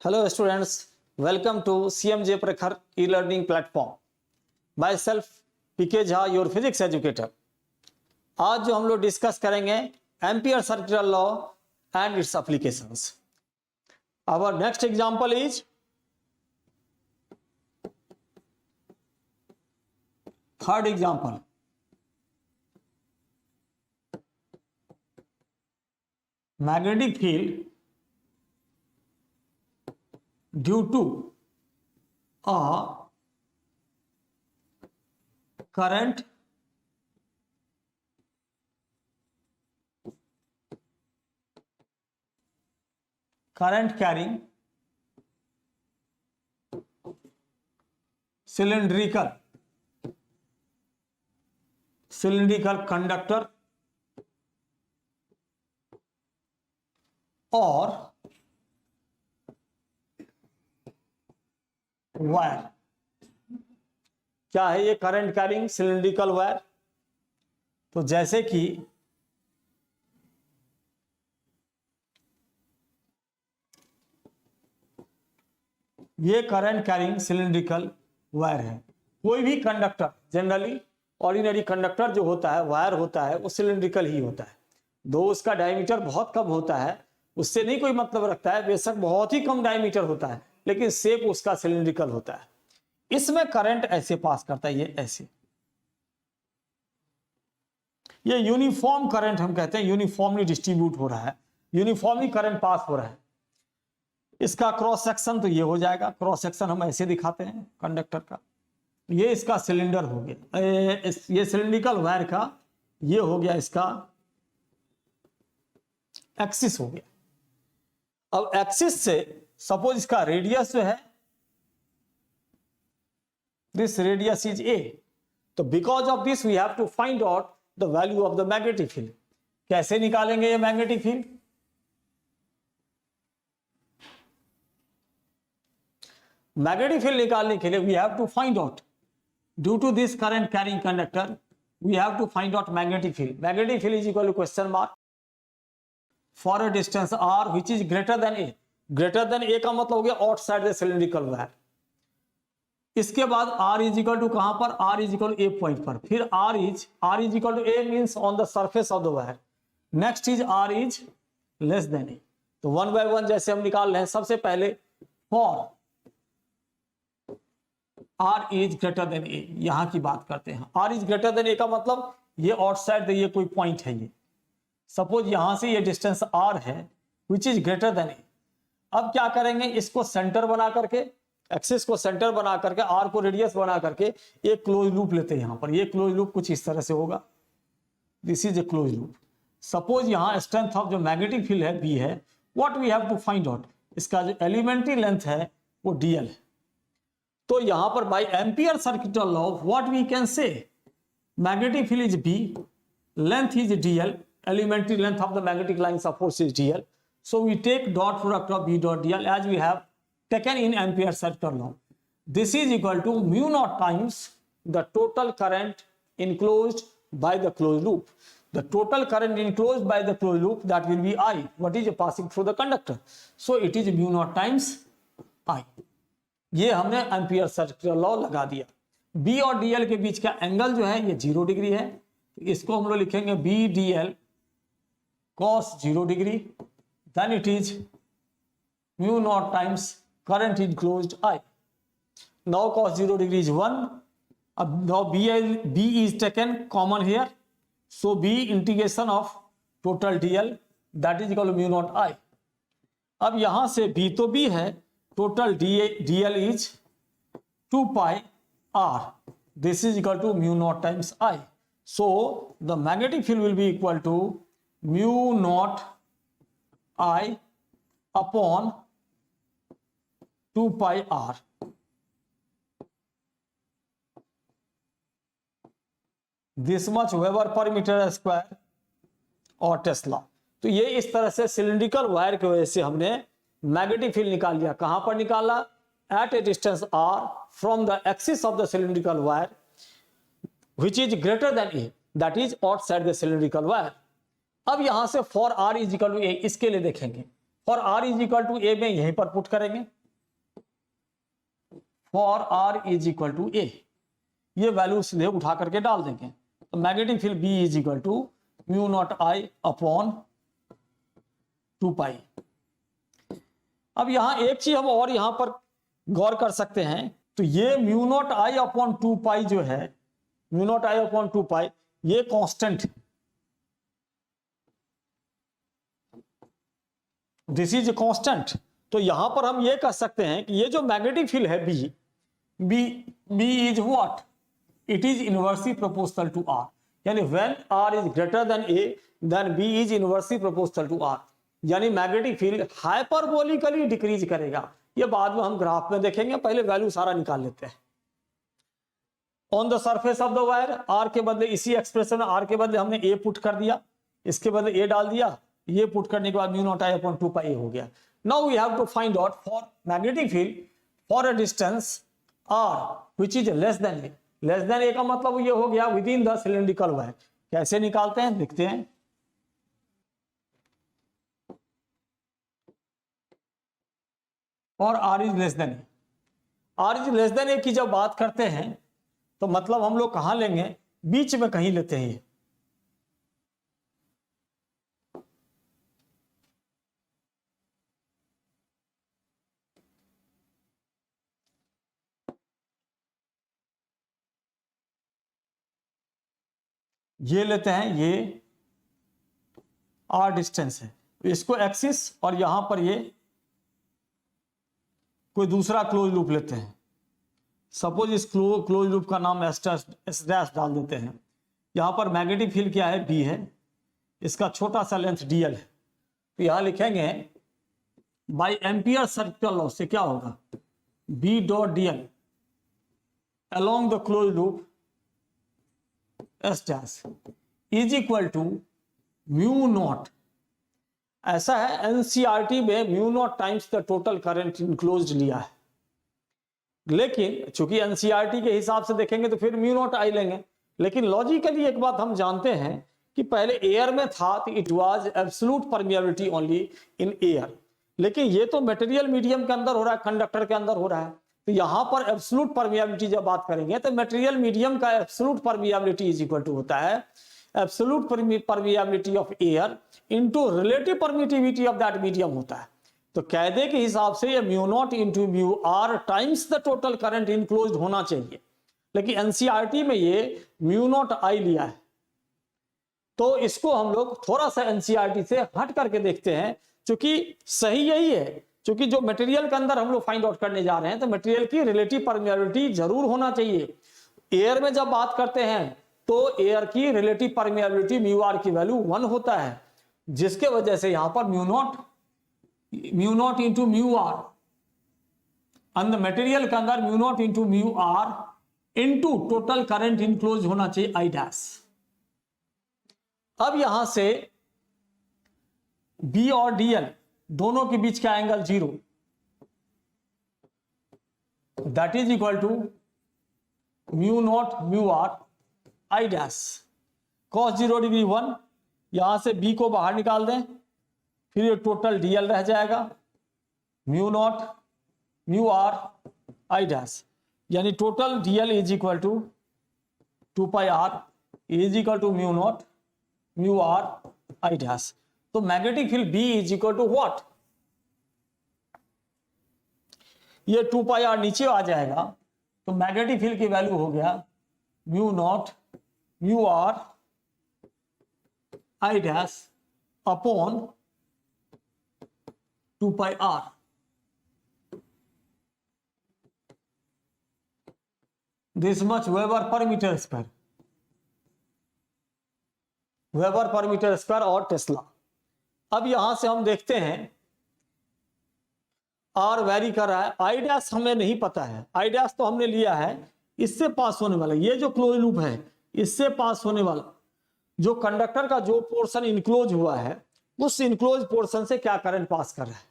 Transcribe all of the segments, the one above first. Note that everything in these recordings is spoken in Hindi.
Hello students, welcome to CMJ Prakhar e-learning platform. Myself PK Jha, your physics educator. आज जो हम लोग डिस्कस करेंगे ampere circular law and it's applications. Our next example is third example. Magnetic field due to a current carrying cylindrical conductor or wire. क्या है ये करंट कैरिंग सिलिंड्रिकल वायर? तो जैसे कि ये करंट कैरिंग सिलिंड्रिकल वायर है. कोई भी कंडक्टर, जनरली ऑर्डिनरी कंडक्टर जो होता है, वायर होता है, वो सिलिंड्रिकल ही होता है. दो उसका डायमीटर बहुत कम होता है, उससे नहीं कोई मतलब रखता है, बेशक बहुत ही कम डायमीटर होता है, लेकिन शेप उसका सिलिंड्रिकल होता है. इसमें करंट ऐसे पास करता है, ये ऐसे. ये यूनिफॉर्म करंट हम कहते हैं, यूनिफॉर्मली डिस्ट्रीब्यूट हो रहा है, यूनिफॉर्मली करंट पास हो रहा है. इसका क्रॉस सेक्शन तो ये हो जाएगा. क्रॉस सेक्शन हम ऐसे दिखाते हैं कंडक्टर का. ये इसका सिलेंडर हो गया, ये सिलिंड्रिकल वायर का ये हो गया, इसका एक्सिस हो गया. अब एक्सिस से सपोज इसका रेडियस जो है, दिस रेडियस इज ए. तो because of this we have to find out the value of the magnetic field. कैसे निकालेंगे ये मैग्नेटिक फील्ड? मैग्नेटिक फील्ड निकालने के लिए we have to find out, due to this current carrying conductor we have to find out magnetic field. Magnetic field is equal to question mark for a distance r which is greater than a. Greater than a का मतलब हो गया आउटसाइड द सिलिंड्रिकल वायर. इसके बाद r इज इक्वल टू कहां पर? r is equal to a point पर. फिर r is equal to a means on the surface of the wire. Next is r is less than a. तो वन बाय वन जैसे हम निकाल रहे हैं, सबसे पहले for r is greater than a, यहां की बात करते हैं. r is greater than a का मतलब ये आउटसाइड ये कोई पॉइंट है. ये सपोज यहां से ये डिस्टेंस r है which is greater than a. अब क्या करेंगे, इसको सेंटर बना करके, एक्सिस को सेंटर बना करके, r को रेडियस बना करके एक क्लोज लूप लेते हैं. यहां पर ये क्लोज लूप कुछ इस तरह से होगा. This is a close loop. Suppose यहां स्ट्रेंथ ऑफ जो मैग्नेटिक फील्ड है b है, what we have to find out, इसका जो एलिमेंट्री लेंथ है वो dl है. तो यहां पर by ampere circular law what we can say, magnetic field is b, length is dl, elementary length of the magnetic lines of force is dl. So we take dot product of b dot dl as we have taken in ampere circular law. This is equal to mu naught times the total current enclosed by the closed loop. The total current enclosed by the closed loop, that will be I. What is passing through the conductor? So it is mu naught times I. ये हमने एम्पियर सर्कुलर लॉ लगा दिया. b और dl के बीच का एंगल जो है ये 0 डिग्री है. इसको हम लोग लिखेंगे b dl cos 0 degree, then it is mu naught times current enclosed I. Now cos 0 degree is 1. Now b is taken common here, so b integration of total dl, that is equal to mu naught I. अब यहां से b तो b है, total dl is 2 pi r. This is equal to mu naught times I. So the magnetic field will be equal to mu naught I upon 2 pi r. This much Weber per meter square और टेस्ला. तो ये इस तरह से सिलिंड्रिकल वायर की वजह से हमने मैग्नेटिक फील्ड निकाल लिया. कहां पर निकाला? At a distance r from the axis of the cylindrical wire which is greater than a, that is outside the cylindrical wire. अब यहां से for r is equal to a, इसके लिए देखेंगे for r is equal to a में यहीं पर पुट करेंगे. For r is equal to a, ये वैल्यू सीधे उठा करके डाल देंगे। तो magnetic field B is equal to mu naught I upon 2 pi. अब यहां एक चीज हम और यहां पर गौर कर सकते हैं, तो ये म्यू नॉट आई अपॉन 2 पाई जो है, mu naught I upon 2 pi, ये कांस्टेंट, दिस इज कांस्टेंट। तो यहां पर हम ये कह सकते हैं कि ये जो मैग्नेटिक फील्ड है B is what, it is inversely proportional to r, यानी when r is greater than a then B is inversely proportional to r, यानी मैग्नेटिक फील्ड हाइपरबोलिकली डिक्रीज करेगा। ये बाद में हम ग्राफ में देखेंगे, पहले वैल्यू सारा निकाल लेते हैं। On the surface of the wire, R के बदले इसी एक्सप्रेशन में आर के बदले हमने ए पुट कर दिया, इसके बदले ए डाल दिया, ये पुट करने के बाद mu naught I upon 2 pi हो गया। Now we have to find out for magnetic field for a distance r which is less than a. Less than a का मतलब ये हो गया within the cylindrical wire. कैसे निकालते हैं देखते हैं। और r is less than a, r is less than a की जब बात करते हैं तो मतलब हम लोग कहां लेंगे, बीच में कहीं लेते हैं। ये लेते हैं, ये आर डिस्टेंस है, इसको एक्सिस, और यहां पर ये कोई दूसरा क्लोज लूप लेते हैं। सपोज इस क्लोज लूप का नाम एस डैश डाल देते हैं। यहां पर मैग्नेटिक फील्ड क्या है, बी है, इसका छोटा सा लेंथ डीएल है। तो यहां लिखेंगे बाय एम्पियर सर्किल लॉ से क्या होगा, B dot DL along the close loop S dash is equal to mu naught. ऐसा है एनसीईआरटी में mu naught times the total current enclosed लिया है, लेकिन चूंकि एनसीईआरटी के हिसाब से देखेंगे तो फिर म्यू नॉट आई लेंगे। लेकिन लॉजिकली एक बात हम जानते हैं कि पहले एयर में था तो it was absolute permeability only in air, लेकिन ये तो मटेरियल मीडियम के अंदर हो रहा है, कंडक्टर के अंदर हो रहा है। तो यहां पर एब्सोल्यूट परमिएबिलिटी जब बात करेंगे तो मटेरियल मीडियम का absolute permeability is equal to होता है absolute permeability of air into relative permittivity of that medium होता है। तो कायदे के हिसाब से ये mu naught into mu R times the total current enclosed होना चाहिए, लेकिन एनसीईआरटी में ये म्यू नॉट आई लिया है। तो इसको हम लोग थोड़ा सा एनसीईआरटी से हट करके देखते हैं, क्योंकि सही यही है, क्योंकि जो मटेरियल के अंदर हम लोग फाइंड आउट करने जा रहे हैं तो मटेरियल की रिलेटिव परमिएबिलिटी जरूर होना चाहिए। एयर में जब बात करते हैं तो एयर की रिलेटिव परमिएबिलिटी म्यू आर की वैल्यू 1 होता है, जिसके वजह से यहां पर mu naught into mu R अंदर मटेरियल के अंदर mu naught into mu R into total current enclose होना चाहिए आई डैश। अब यहां से बी और डीएल दोनों के बीच का angle 0, that is equal to mu naught mu are I dash cos 0 degree 1। यहां से बी को बाहर निकाल दें, फिर ये टोटल डीएल रह जाएगा mu naught mu are I dash, यानी total DL is equal to 2 pi r is equal to mu naught mu are I dash. तो magnetic field B is equal to what, ये 2 पाई आर नीचे आ जाएगा, तो मैग्नेटिक फील्ड की वैल्यू हो गया mu naught mu are I dash upon 2 pi R. This much weber per metre square, weber per metre square और टेस्ला। अब यहां से हम देखते हैं आर वैरी कर रहा है, आई डैश हमें नहीं पता है, आई डैश तो हमने लिया है इससे पास होने वाला, ये जो क्लोज लूप है इससे पास होने वाला जो कंडक्टर का जो पोर्शन इनक्लोज हुआ है उस इनक्लोज पोर्शन से क्या करंट पास कर रहा है,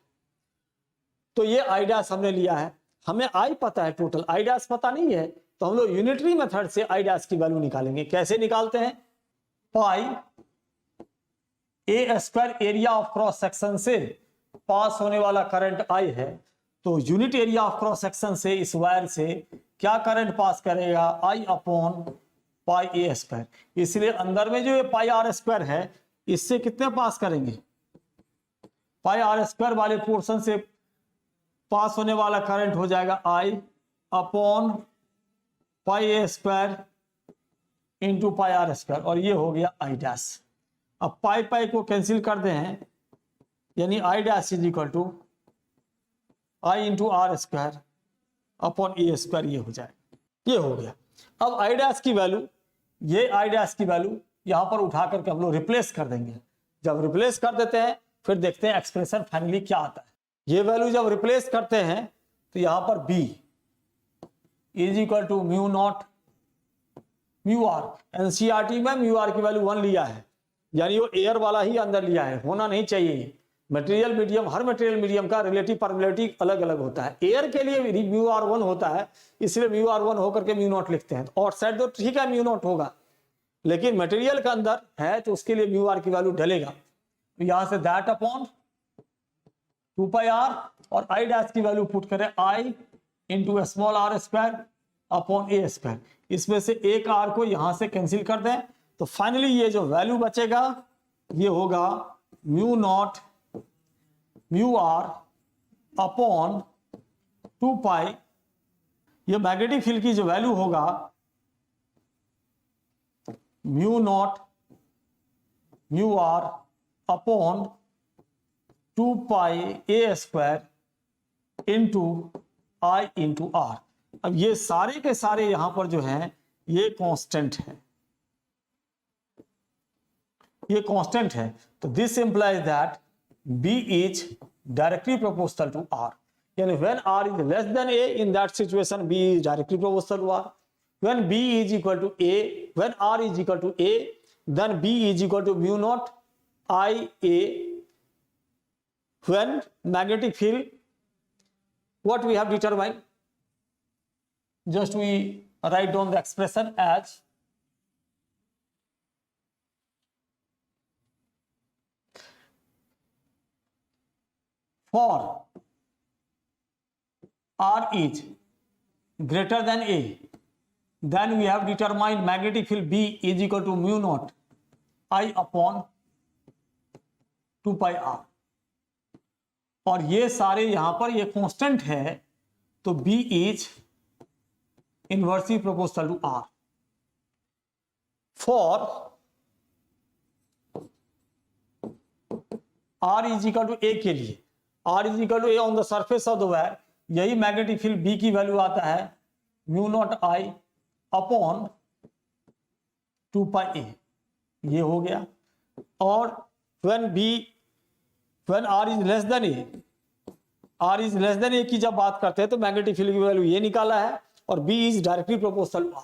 तो ये आई डैश हमने लिया है। हमें आई पता है, टोटल आई डैश पता नहीं है, तो हम लोग यूनिटरी मेथड से आई डैश की वैल्यू निकालेंगे। कैसे निकालते हैं, pi A square area of cross section से पास होने वाला करंट आई है, तो unit area of cross section से इस वायर से क्या करंट पास करेगा, I upon pi A square. इसलिए अंदर में जो ये पाई आर स्क्वायर है इससे कितने पास करेंगे, पाई आर स्क्वायर वाले पोर्शन से पास होने वाला करंट हो जाएगा I upon pi A square into pi R square, और ये हो गया I डैश। अब पाई पाई को कैंसिल कर दे हैं, यानी I dash is equal to I into R square upon A square, ये हो जाएगा, ये हो गया। अब I डैश की वैल्यू, ये I डैश की वैल्यू यहां पर उठा करके हम लोग रिप्लेस कर देंगे। जब रिप्लेस कर देते हैं फिर देखते हैं एक्सप्रेशन फाइनली क्या आता है। ये वैल्यू जब रिप्लेस करते हैं तो यहां पर B is equal to mu naught mu R. NCERT में म्यू आर की वैल्यू 1 लिया है, यानी वो एयर वाला ही अंदर लिया है, होना नहीं चाहिए। मटेरियल मीडियम, हर मटेरियल मीडियम का रिलेटिव परमिबिलिटी अलग अलग होता है। एयर के लिए म्यू आर 1 होता है, इसलिए म्यू आर 1 होकर के म्यू नॉट लिखते हैं। और साइड तो ठीक है म्यू नॉट होगा, लेकिन मटेरियल का अंदर है तो उसके लिए म्यू आर की वैल्यू ढलेगा। तो यहां से दैट अपॉन 2 पाई आर और I डैश की वैल्यू पुट करें I into small R square upon A square. इसमें से एक आर को यहां से कैंसिल कर दें तो फाइनली ये जो वैल्यू बचेगा ये होगा mu naught mu R upon 2 pi. ये मैग्नेटिक फील्ड की जो वैल्यू होगा mu naught mu R upon 2 pi A square into I into R. अब ये सारे के सारे यहां पर जो हैं ये कांस्टेंट है, ये कांस्टेंट है। तो this implies that B is directly proportional to R, यानी when R is less than A, in that situation B is directly proportional to R. When B is equal to A, when R is equal to A, then B is equal to mu naught IA. When magnetic field, what we have determined, just we write down the expression as for R is greater than A, then we have determined magnetic field B is equal to mu naught I upon 2 pi R। और ये सारे यहां पर ये कांस्टेंट है तो B is inversely proportional to R। For R is equal to A के लिए, R is equal to A on the surface of the wire, यही मैग्नेटिक फील्ड B की वैल्यू आता है mu naught I upon 2 pi A, ये हो गया। और when R is less than A, R is less than A की जब बात करते हैं तो मैग्नेटिक फील्ड की वैल्यू ये निकाला है और B is directly proportional to R।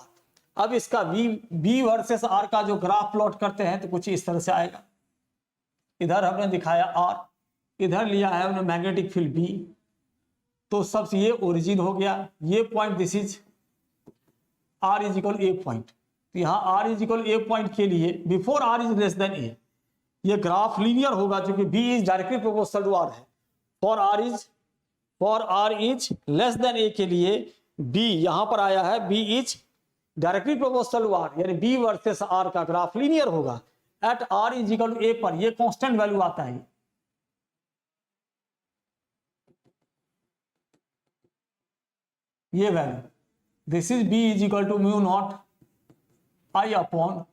अब इसका B वर्सेस R का जो ग्राफ प्लॉट करते हैं तो कुछ इस तरह से आएगा। इधर हमने दिखाया R, इधर लिया है हमने मैग्नेटिक फील्ड B, तो सबसे ये ओरिजिन हो गया, ये point this is R is equal A point. तो यहाँ R is equal A point के लिए before R is less than A ये ग्राफ लीनियर होगा क्योंकि B is directly proportional to R है। For R is less than A के लिए B यहां पर आया है, B is directly proportional to R, यानी B वर्सेस R का ग्राफ लीनियर होगा at R is equal to A पर। ये कांस्टेंट वैल्यू आता है, ये value this is B is equal to mu naught I upon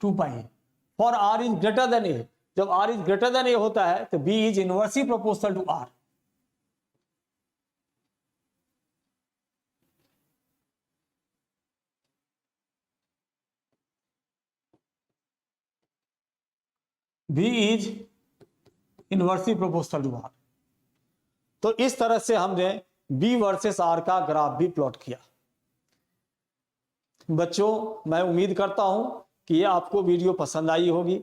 2 pi. For R is greater than A, जब R is greater than A होता है तो B is inversely proportional to R। B is inversely proportional to R। तो इस तरह से हमने B वर्सेस R का ग्राफ भी प्लॉट किया। बच्चों मैं उम्मीद करता हूं कि ये आपको वीडियो पसंद आई होगी।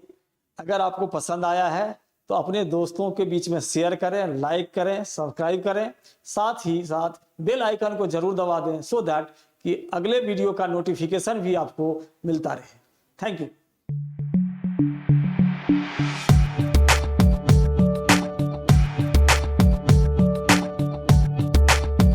अगर आपको पसंद आया है तो अपने दोस्तों के बीच में शेयर करें, लाइक करें, सब्सक्राइब करें, साथ ही साथ बेल आइकन को जरूर दबा दें सो दैट कि अगले वीडियो का नोटिफिकेशन भी आपको मिलता रहे। Thank you.